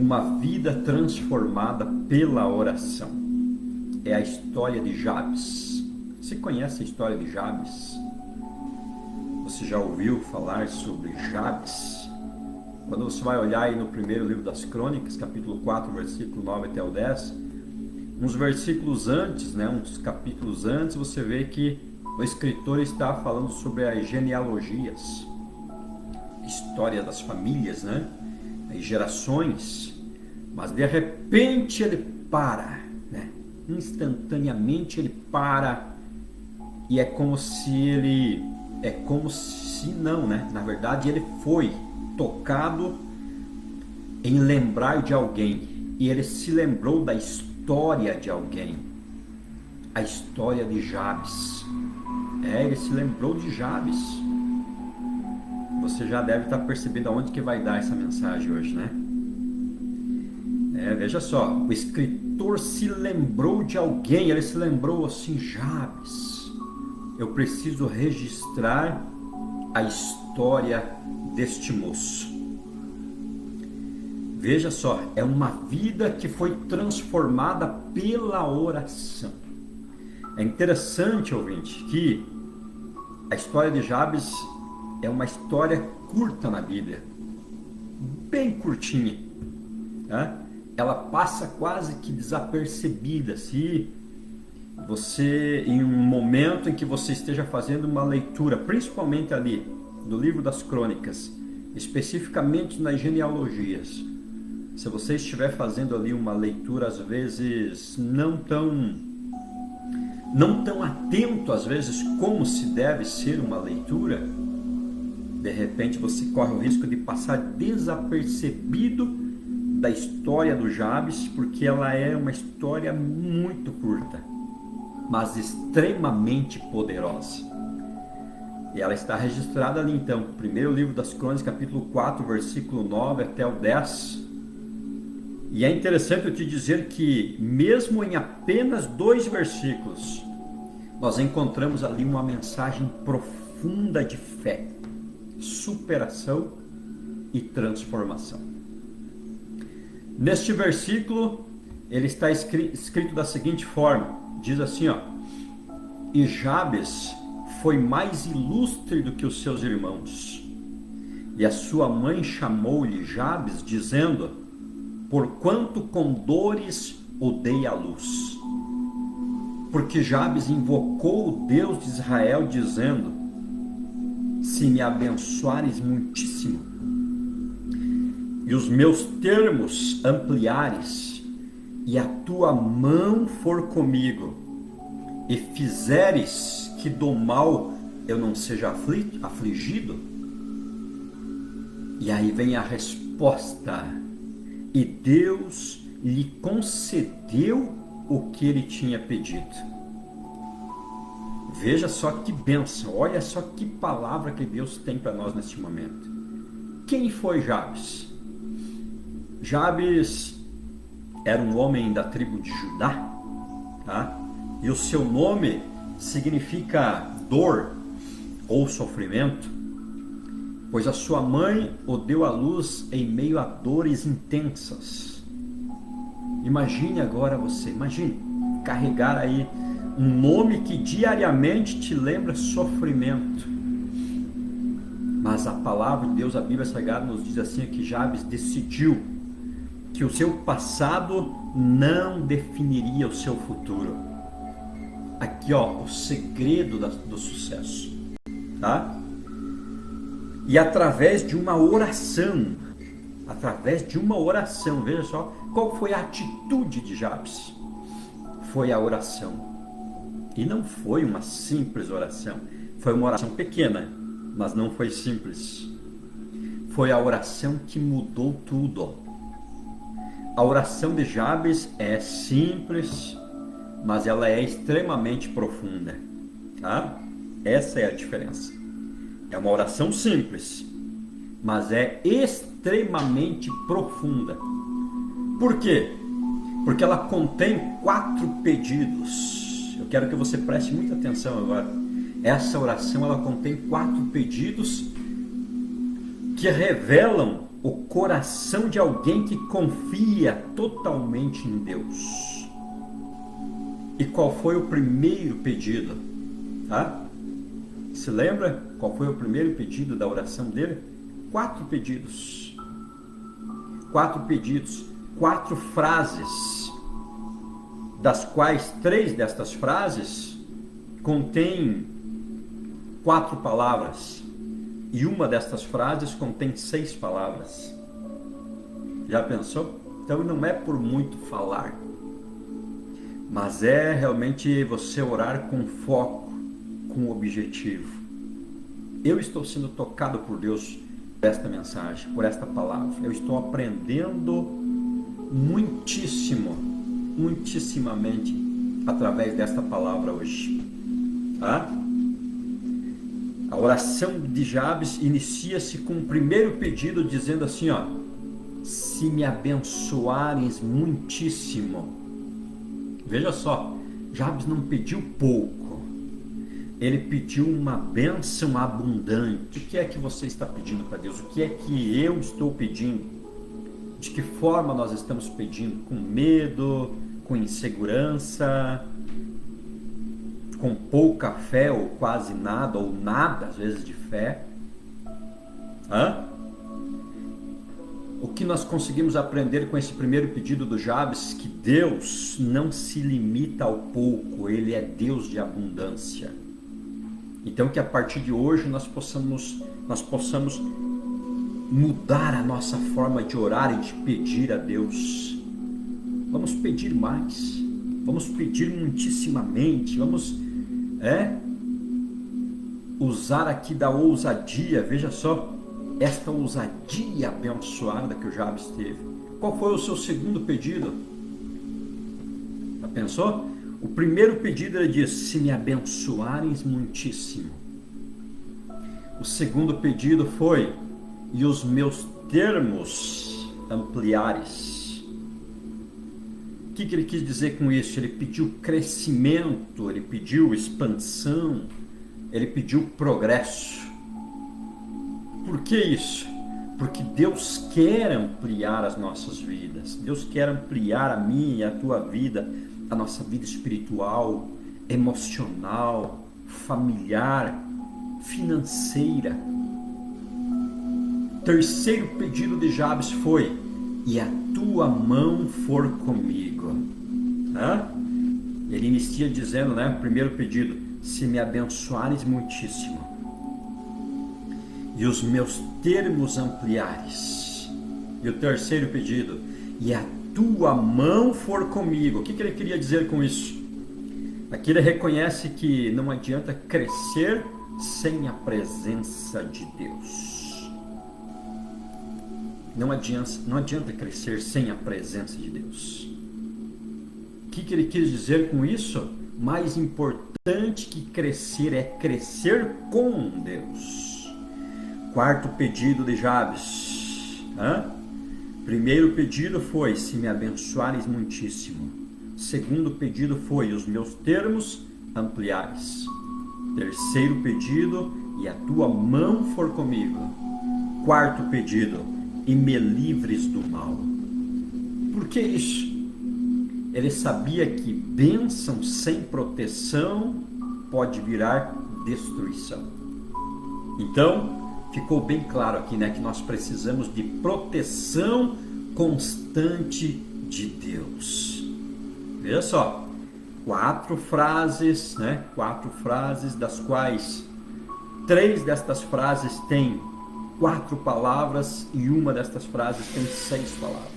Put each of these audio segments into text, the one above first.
Uma vida transformada pela oração. É a história de Jabes. Você conhece a história de Jabes? Você já ouviu falar sobre Jabes? Quando você vai olhar aí no primeiro livro das Crônicas, capítulo 4, versículo 9 até o 10, uns versículos antes, uns capítulos antes, você vê que o escritor está falando sobre as genealogias, história das famílias, as gerações, mas de repente ele para, instantaneamente ele para, e é como se não, na verdade ele foi tocado em lembrar de alguém, e ele se lembrou da história de alguém, a história de Jabes. Ele se lembrou de Jabes. Você já deve estar percebendo aonde que vai dar essa mensagem hoje, veja só, o escritor se lembrou de alguém, ele se lembrou assim, Jabes, eu preciso registrar a história deste moço. Veja só, é uma vida que foi transformada pela oração. É interessante, ouvinte, que a história de Jabes é uma história curta na Bíblia, bem curtinha, Ela passa quase que desapercebida. Se você, em um momento em que você esteja fazendo uma leitura, principalmente ali do livro das Crônicas, especificamente nas genealogias, se você estiver fazendo ali uma leitura às vezes não tão atento, às vezes, como se deve ser uma leitura, de repente você corre o risco de passar desapercebido da história do Jabes, porque ela é uma história muito curta, mas extremamente poderosa. E ela está registrada ali então, primeiro livro das Crônicas, capítulo 4, versículo 9 até o 10. E é interessante eu te dizer que, mesmo em apenas 2 versículos, nós encontramos ali uma mensagem profunda de fé, superação e transformação. Neste versículo, ele está escrito da seguinte forma, diz assim, e Jabes foi mais ilustre do que os seus irmãos, e a sua mãe chamou-lhe Jabes, dizendo, porquanto com dores o dei à luz. Porque Jabes invocou o Deus de Israel, dizendo, se me abençoares muitíssimo, e os meus termos ampliares, e a tua mão for comigo, e fizeres que do mal eu não seja afligido. E aí vem a resposta, e Deus lhe concedeu o que ele tinha pedido. Veja só que bênção, olha só que palavra que Deus tem para nós neste momento. Quem foi Jabes? Jabes era um homem da tribo de Judá, e o seu nome significa dor ou sofrimento, pois a sua mãe o deu à luz em meio a dores intensas. Imagine agora imagine carregar aí um nome que diariamente te lembra sofrimento. Mas a palavra de Deus, a Bíblia Sagrada nos diz assim, que Jabes decidiu que o seu passado não definiria o seu futuro. Aqui o segredo do sucesso, E através de uma oração, veja só, qual foi a atitude de Jabes? Foi a oração. E não foi uma simples oração, foi uma oração pequena, mas não foi simples. Foi a oração que mudou tudo. A oração de Jabes é simples, mas ela é extremamente profunda, Essa é a diferença. É uma oração simples, mas é extremamente profunda. Por quê? Porque ela contém 4 pedidos. Eu quero que você preste muita atenção agora. Essa oração, ela contém 4 pedidos que revelam o coração de alguém que confia totalmente em Deus. E qual foi o primeiro pedido? Tá? Se lembra qual foi o primeiro pedido da oração dele? 4 pedidos. 4 pedidos, 4 frases, das quais 3 destas frases contêm 4 palavras. E uma destas frases contém 6 palavras. Já pensou? Então não é por muito falar, mas é realmente você orar com foco, com objetivo. Eu estou sendo tocado por Deus por esta mensagem, por esta palavra. Eu estou aprendendo muitissimamente através desta palavra hoje. Tá? A oração de Jabes inicia-se com o primeiro pedido, dizendo assim, ó: se me abençoares muitíssimo. Veja só, Jabes não pediu pouco, ele pediu uma bênção abundante. O que é que você está pedindo para Deus? O que é que eu estou pedindo? De que forma nós estamos pedindo? Com medo, com insegurança, com pouca fé ou quase nada, ou nada às vezes de fé? O que nós conseguimos aprender com esse primeiro pedido do Jabes? Que Deus não se limita ao pouco, Ele é Deus de abundância. Então que a partir de hoje nós possamos mudar a nossa forma de orar e de pedir a Deus. Vamos pedir mais, vamos pedir muitissimamente, vamos usar aqui da ousadia. Veja só, esta ousadia abençoada que o Jabes teve. Qual foi o seu segundo pedido? Já pensou? O primeiro pedido ele diz: se me abençoares muitíssimo. O segundo pedido foi: e os meus termos ampliares. O que ele quis dizer com isso? Ele pediu crescimento, ele pediu expansão, ele pediu progresso. Por que isso? Porque Deus quer ampliar as nossas vidas. Deus quer ampliar a minha e a tua vida, a nossa vida espiritual, emocional, familiar, financeira. Terceiro pedido de Jabes foi: e a tua mão for comigo. Ele inicia dizendo, o primeiro pedido: se me abençoares muitíssimo, e os meus termos ampliares. E o terceiro pedido: e a tua mão for comigo. O que ele queria dizer com isso? Aqui ele reconhece que não adianta crescer sem a presença de Deus. Não adianta crescer sem a presença de Deus. O que ele quis dizer com isso? Mais importante que crescer é crescer com Deus. Quarto pedido de Jabes. Primeiro pedido foi: se me abençoares muitíssimo. Segundo pedido foi: os meus termos ampliares. Terceiro pedido: e a tua mão for comigo. Quarto pedido: e me livres do mal. Por que isso? Ele sabia que bênção sem proteção pode virar destruição. Então, ficou bem claro aqui, que nós precisamos de proteção constante de Deus. Veja só, 4 frases, 4 frases, das quais 3 destas frases têm 4 palavras e uma destas frases tem 6 palavras.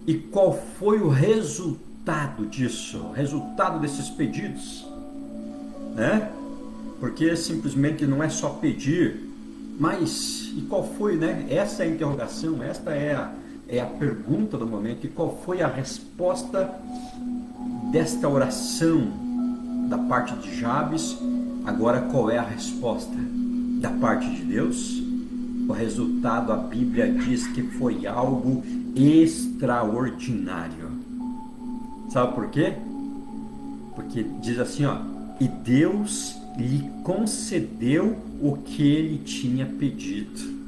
E qual foi o resultado disso? O resultado desses pedidos? Porque simplesmente não é só pedir, mas e qual foi, Essa é a interrogação, esta é a pergunta do momento. E qual foi a resposta desta oração da parte de Jabes? Agora, qual é a resposta da parte de Deus? O resultado, a Bíblia diz que foi algo extraordinário. Sabe por quê? Porque diz assim, e Deus lhe concedeu o que ele tinha pedido.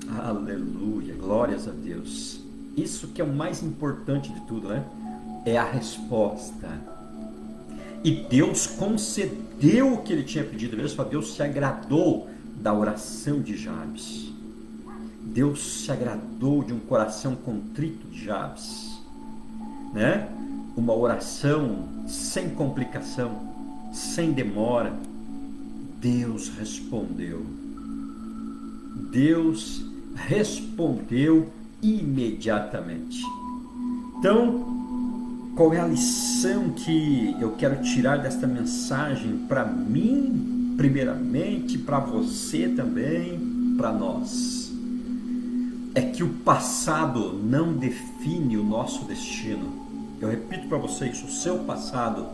Aleluia, glórias a Deus. Isso que é o mais importante de tudo, né? É a resposta. E Deus concedeu o que ele tinha pedido. Veja só, Deus se agradou da oração de Jabes. Deus se agradou de um coração contrito de Jabes, né? Uma oração sem complicação, sem demora. Deus respondeu. Deus respondeu imediatamente. Então, qual é a lição que eu quero tirar desta mensagem para mim, primeiramente, para você também, para nós? É que o passado não define o nosso destino. Eu repito para vocês, o seu passado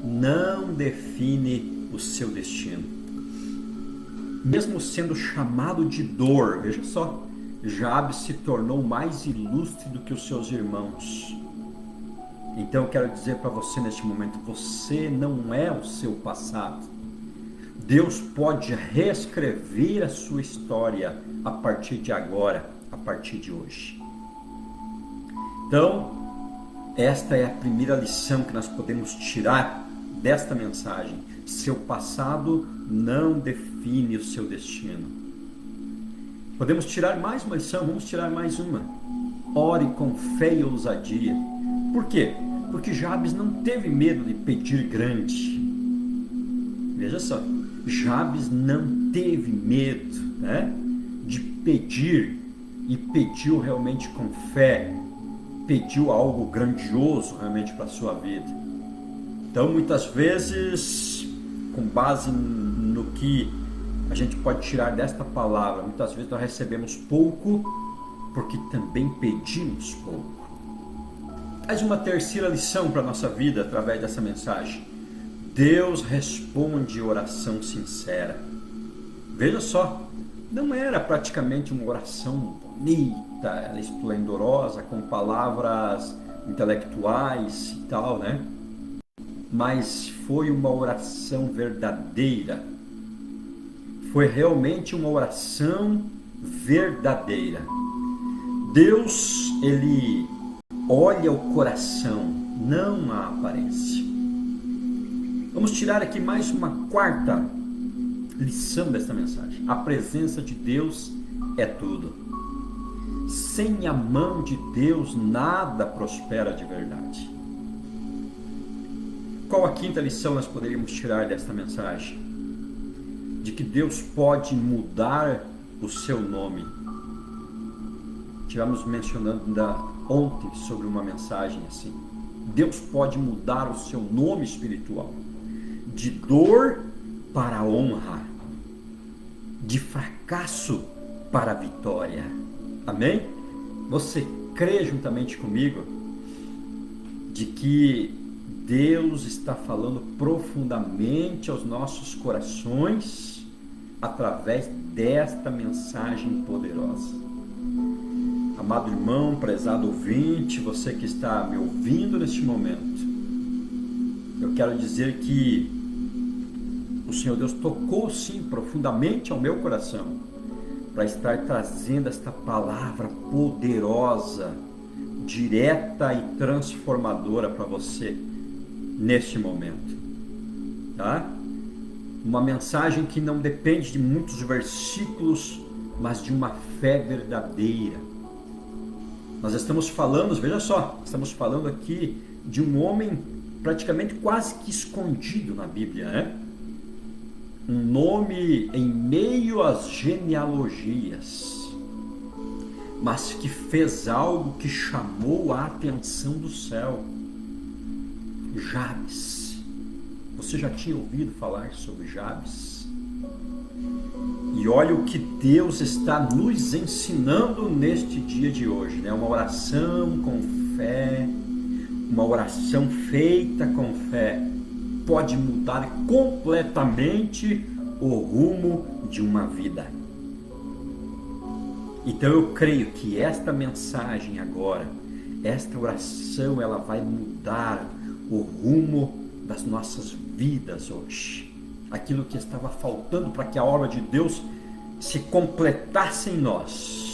não define o seu destino. Mesmo sendo chamado de dor, veja só, Jabes se tornou mais ilustre do que os seus irmãos. Então eu quero dizer para você neste momento, você não é o seu passado. Deus pode reescrever a sua história a partir de agora, a partir de hoje. Então, esta é a primeira lição que nós podemos tirar desta mensagem. Seu passado não define o seu destino. Podemos tirar mais uma lição, vamos tirar mais uma. Ore com fé e ousadia. Por quê? Porque Jabes não teve medo de pedir grande. Veja só, Jabes não teve medo, né, de pedir, e pediu realmente com fé. Pediu algo grandioso realmente para a sua vida. Então, muitas vezes, com base no que a gente pode tirar desta palavra, muitas vezes nós recebemos pouco porque também pedimos pouco. Mais uma terceira lição para a nossa vida através dessa mensagem. Deus responde oração sincera. Veja só, não era praticamente uma oração bonita, esplendorosa, com palavras intelectuais e tal, né? Mas foi uma oração verdadeira. Foi realmente uma oração verdadeira. Deus, ele olha o coração, não a aparência. Vamos tirar aqui mais uma quarta lição desta mensagem. A presença de Deus é tudo. Sem a mão de Deus, nada prospera de verdade. Qual a quinta lição nós poderíamos tirar desta mensagem? De que Deus pode mudar o seu nome. Estivemos mencionando ontem sobre uma mensagem assim. Deus pode mudar o seu nome espiritual. De dor para honra. De fracasso para vitória. Amém? Você crê juntamente comigo de que Deus está falando profundamente aos nossos corações através desta mensagem poderosa. Amado irmão, prezado ouvinte, você que está me ouvindo neste momento, eu quero dizer que o Senhor Deus tocou sim profundamente ao meu coração para estar trazendo esta palavra poderosa, direta e transformadora para você neste momento, tá? Uma mensagem que não depende de muitos versículos, mas de uma fé verdadeira. Nós estamos falando, veja só, estamos falando aqui de um homem praticamente quase que escondido na Bíblia, né? Um nome em meio às genealogias, mas que fez algo que chamou a atenção do céu. Jabes. Você já tinha ouvido falar sobre Jabes? E olha o que Deus está nos ensinando neste dia de hoje, né? Uma oração com fé, uma oração feita com fé, pode mudar completamente o rumo de uma vida. Então eu creio que esta mensagem agora, esta oração, ela vai mudar o rumo das nossas vidas hoje. aquilo que estava faltando para que a obra de Deus se completasse em nós.